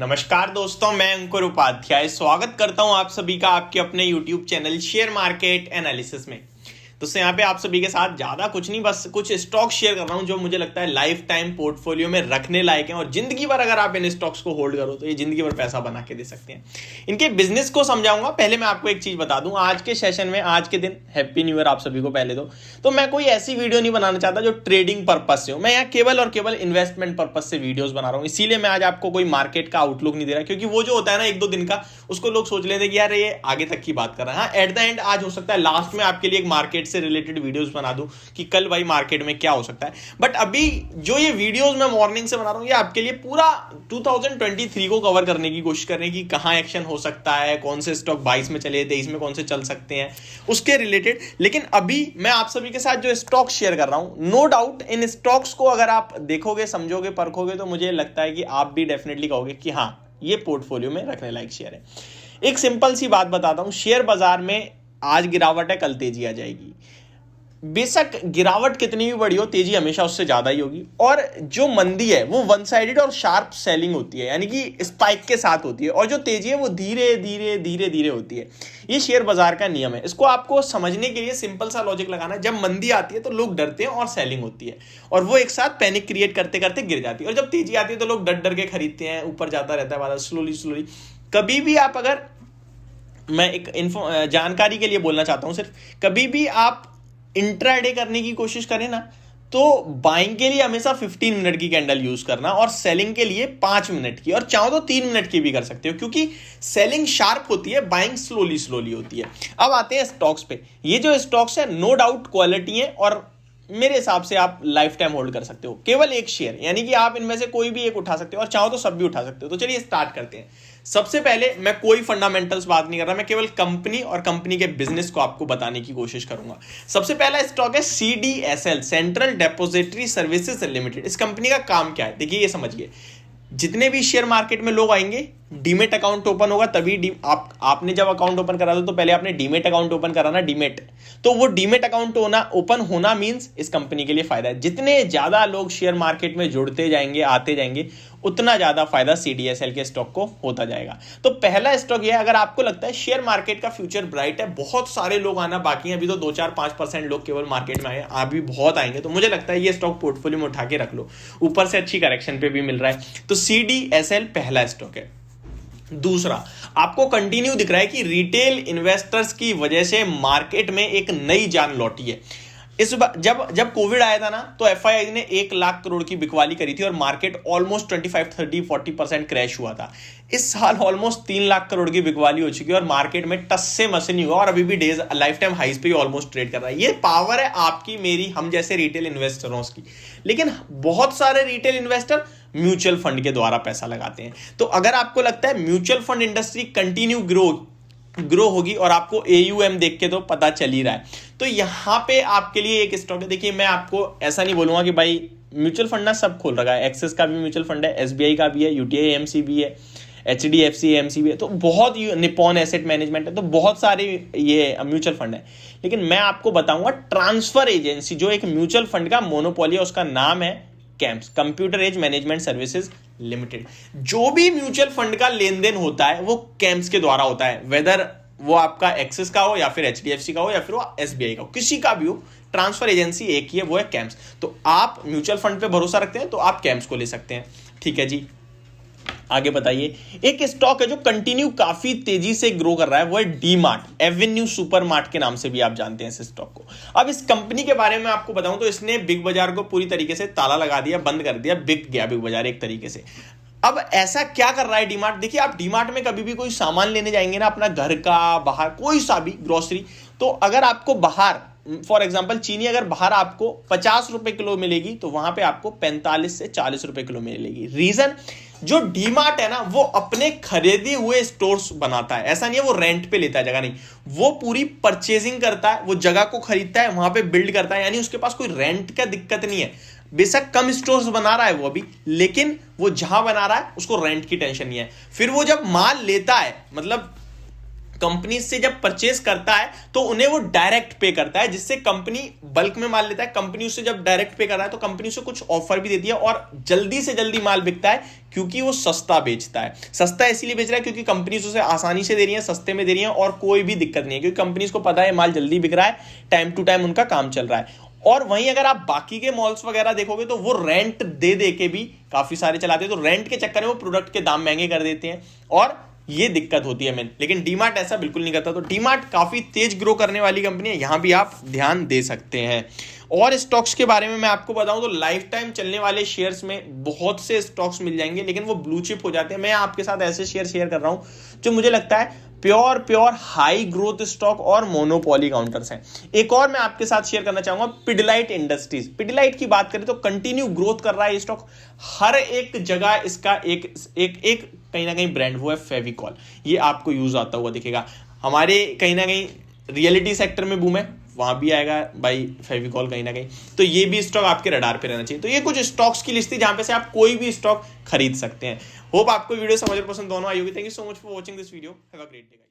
नमस्कार दोस्तों, मैं अंकुर उपाध्याय स्वागत करता हूं आप सभी का आपके अपने YouTube channel share market analysis में। दोस्तों यहाँ पे आप सभी के साथ ज़्यादा कुछ नहीं, बस कुछ स्टॉक शेयर कर रहा हूँ जो मुझे लगता है लाइफ टाइम पोर्टफोलियो में रखने लायक हैं और जिंदगी भर अगर आप इन स्टॉक्स को होल्ड करो तो ये जिंदगी भर पैसा बना के दे सकते हैं। इनके बिजनेस को समझाऊंगा। पहले मैं आपको एक चीज़ बता दूं, आज के सेशन में, आज के दिन हैप्पी न्यू ईयर आप सभी को पहले तो मैं कोई ऐसी वीडियो नहीं बनाना चाहता जो ट्रेडिंग पर्पज से हो। मैं यहाँ केवल और केवल इन्वेस्टमेंट पर्पज से वीडियोस बना रहा हूँ। इसीलिए मैं आज आपको कोई मार्केट का आउटलुक नहीं दे रहा, क्योंकि वो जो होता है ना एक दो दिन का, उसको लोग सोच लेते हैं कि यार ये आगे तक की बात कर रहा है। हाँ, एट द एंड आज हो सकता है लास्ट में आपके लिए एक मार्केट से रिलेटेड वीडियोस बना दूं कि कल भाई मार्केट में क्या हो सकता है। बट अभी जो ये वीडियोस मैं मॉर्निंग से बना रहा हूं, ये आपके लिए पूरा 2023 को कवर करने की कोशिश कर रहे हैं कि कहां एक्शन हो सकता है, कौन से स्टॉक 22 में चले, 23 में कौन से चल सकते हैं, उसके रिलेटेड। लेकिन अभी मैं आप सभी के साथ जो स्टॉक शेयर कर रहा हूं, नो डाउट इन स्टॉक्स को अगर आप देखोगे, समझोगे, परखोगे तो मुझे लगता है कि आप भी डेफिनेटली कहोगे कि हाँ, ये पोर्टफोलियो में रखने लायक शेयर है। एक सिंपल सी बात बताता हूं, शेयर बाजार में आज गिरावट है, कल तेजी आ जाएगी। बेशक गिरावट कितनी भी बड़ी हो, तेजी हमेशा उससे ज्यादा ही होगी। और जो मंदी है वो वन साइडेड और शार्प सेलिंग होती है, यानी कि स्पाइक के साथ होती है, और जो तेजी है वो धीरे धीरे धीरे धीरे होती है। ये शेयर बाजार का नियम है। इसको आपको समझने के लिए सिंपल सा लॉजिक लगाना है। जब मंदी आती है तो लोग डरते हैं और सेलिंग होती है, और वो एक साथ पैनिक क्रिएट करते करते गिर जाती है। और जब तेजी आती है तो लोग डर डर के खरीदते हैं, ऊपर जाता रहता है बाजार स्लोली स्लोली। कभी भी आप, अगर मैं एक जानकारी के लिए बोलना चाहता हूं सिर्फ, कभी भी आप इंट्राडे करने की कोशिश करें ना, तो बाइंग के लिए हमेशा 15 मिनट की कैंडल यूज करना और सेलिंग के लिए 5 मिनट की, और चाहो तो 3 मिनट की भी कर सकते हो, क्योंकि सेलिंग शार्प होती है, बाइंग स्लोली स्लोली होती है। अब आते हैं स्टॉक्स पे। ये जो स्टॉक्स है नो डाउट क्वालिटी है, और मेरे हिसाब से आप लाइफ टाइम होल्ड कर सकते हो। केवल एक शेयर, यानी कि आप इनमें से कोई भी एक उठा सकते हो, और चाहो तो सब भी उठा सकते हो। तो चलिए स्टार्ट करते हैं। सबसे पहले मैं कोई फंडामेंटल्स बात नहीं कर रहा, मैं केवल कंपनी और कंपनी के बिजनेस को आपको बताने की कोशिश करूंगा। सबसे पहला स्टॉक है CDSL, central depository services limited. इस कंपनी का काम क्या है, देखिए, ये समझिए। जितने भी शेयर मार्केट में लोग आएंगे, डीमेट अकाउंट ओपन होगा, तभी आपने जब अकाउंट ओपन करा था तो पहले आपने डीमेट अकाउंट ओपन करा ना, डीमेट। तो वो डीमेट अकाउंट ओपन होना मींस इस कंपनी के लिए फायदा है। जितने ज्यादा लोग शेयर मार्केट में जुड़ते जाएंगे, आते जाएंगे, उतना ज्यादा फायदा CDSL के स्टॉक को होता जाएगा। तो पहला स्टॉक ये है, अगर आपको लगता है शेयर मार्केट का फ्यूचर ब्राइट है, बहुत सारे लोग आना बाकी हैं, अभी तो 2-4-5% लोग केवल मार्केट में आए, अभी बहुत आएंगे, तो मुझे लगता है ये स्टॉक पोर्टफोलियो में उठा के रख लो। ऊपर से अच्छी करेक्शन पे भी मिल रहा है, तो CDSL पहला स्टॉक है। दूसरा, आपको कंटिन्यू दिख रहा है कि रिटेल इन्वेस्टर्स की वजह से मार्केट में एक नई जान लौटी है। इस बार जब कोविड आया था ना, तो FII ने 1 लाख करोड़ की बिकवाली करी थी और मार्केट ऑलमोस्ट 25-30-40% क्रैश हुआ था। इस साल ऑलमोस्ट 3 लाख करोड़ की बिकवाली हो चुकी है और मार्केट में टस से मस नहीं हुआ, और अभी भी डेज लाइफ टाइम हाइस पे ही ऑलमोस्ट ट्रेड कर रहा है। ये पावर है आपकी, मेरी, हम जैसे रिटेल इन्वेस्टरों की। लेकिन बहुत सारे रिटेल इन्वेस्टर म्यूचुअल फंड के द्वारा पैसा लगाते हैं। तो अगर आपको लगता है mutual fund industry continue grow होगी, और आपको AUM देख के तो पता चल ही रहा है, तो यहां पे आपके लिए एक स्टॉक है। देखिए, मैं आपको ऐसा नहीं बोलूंगा कि भाई म्यूचुअल फंड ना सब खोल रखा है। एक्सिस का भी म्यूचुअल फंड है, SBI का भी है, UTI AMC भी है, HDFC AMC भी है, तो बहुत निपॉन एसेट मैनेजमेंट है, तो बहुत सारे ये म्यूचुअल फंड है। लेकिन मैं आपको बताऊंगा ट्रांसफर एजेंसी, जो एक म्यूचुअल फंड का मोनोपोली है, उसका नाम है CAMS, computer age management services limited. जो भी म्यूचुअल फंड का लेन देन होता है वो कैम्स के द्वारा होता है, वेदर वो आपका एक्सिस का हो या फिर HDFC का हो या फिर वो SBI का हो, किसी का भी हो, ट्रांसफर एजेंसी एक ही है, वो है कैम्स। तो आप म्यूचुअल फंड पे भरोसा रखते हैं तो आप कैम्स को ले सकते हैं। ठीक है जी, आगे बताइए। एक स्टॉक है जो कंटिन्यू काफी तेजी से ग्रो कर रहा है, वो है डीमार्ट, एवेन्यू सुपरमार्ट के नाम से भी आप जानते हैं इस स्टॉक को। अब इस कंपनी के बारे में आपको बताऊं तो इसने बिग बाजार को पूरी तरीके से ताला लगा दिया, बंद कर दिया, बिक गया बिग बाजार एक तरीके से। अब ऐसा क्या कर रहा है डीमार्ट? देखिए, आप डीमार्ट में कभी भी कोई सामान लेने जाएंगे ना, अपना घर का, बाहर कोई सा भी ग्रोसरी, तो अगर आपको बाहर, फॉर एग्जाम्पल चीनी अगर बाहर आपको 50 रुपए किलो मिलेगी, तो वहां पे आपको 45 से 40 रुपए किलो मिलेगी। रीजन, जो डीमार्ट है ना, वो अपने खरीदे हुए स्टोर्स बनाता है। ऐसा नहीं है वो रेंट पे लेता है जगह, नहीं, वो पूरी परचेजिंग करता है, वो जगह को खरीदता है, वहां पे बिल्ड करता है, यानी उसके पास कोई रेंट का दिक्कत नहीं है। बेशक कम स्टोर्स बना रहा है वो अभी, लेकिन वो जहां बना रहा है उसको रेंट की टेंशन नहीं है। फिर वो जब माल लेता है, मतलब कंपनी से जब परचेस करता है तो उन्हें वो डायरेक्ट पे करता है, जिससे कंपनी बल्क में माल लेता है। कंपनी उससे जब डायरेक्ट पे कर रहा है तो कंपनी उसे कुछ ऑफर भी देती है और जल्दी से जल्दी माल बिकता है, क्योंकि वो सस्ता बेचता है। सस्ता इसलिए बेच रहा है क्योंकि कंपनी उसे आसानी से दे रही है, सस्ते में दे रही है और कोई भी दिक्कत नहीं है, क्योंकि कंपनी को पता है माल जल्दी बिक रहा है, टाइम टू टाइम उनका काम चल रहा है। और वहीं अगर आप बाकी के मॉल्स वगैरह देखोगे तो वो रेंट दे दे के भी काफी सारे चलाते हैं, तो रेंट के चक्कर में वो प्रोडक्ट के दाम महंगे कर देते हैं और ये दिक्कत होती है मेन। लेकिन डीमार्ट ऐसा बिल्कुल नहीं करता, तो डीमार्ट काफी तेज ग्रो करने वाली कंपनी है, यहां भी आप ध्यान दे सकते हैं। और स्टॉक्स के बारे में मैं आपको बताऊं तो लाइफ टाइम चलने वाले शेयर्स में बहुत से स्टॉक्स मिल जाएंगे, लेकिन वो ब्लू चिप हो जाते हैं। मैं आपके साथ ऐसे शेयर कर रहा हूं जो मुझे लगता है प्योर हाई ग्रोथ स्टॉक और मोनोपोली काउंटर्स हैं। एक और मैं आपके साथ शेयर करना चाहूंगा, पिडिलाइट इंडस्ट्रीज। पिडिलाइट की बात करें तो कंटिन्यू ग्रोथ कर रहा है ये स्टॉक, हर एक जगह इसका एक कहीं ना कहीं ब्रांड वो है फेविकॉल, ये आपको यूज आता हुआ दिखेगा। हमारे कहीं ना कहीं रियलिटी सेक्टर में बूम है, वहां भी आएगा भाई फेविकॉल कहीं ना कहीं, तो ये भी स्टॉक आपके रडार पे रहना चाहिए। तो ये कुछ स्टॉक्स की लिस्ट थी जहां पे से आप कोई भी स्टॉक खरीद सकते हैं। होप आपको वीडियो समझ और पसंद दोनों आई होगी। Thank you so much for watching this video. Have a great day.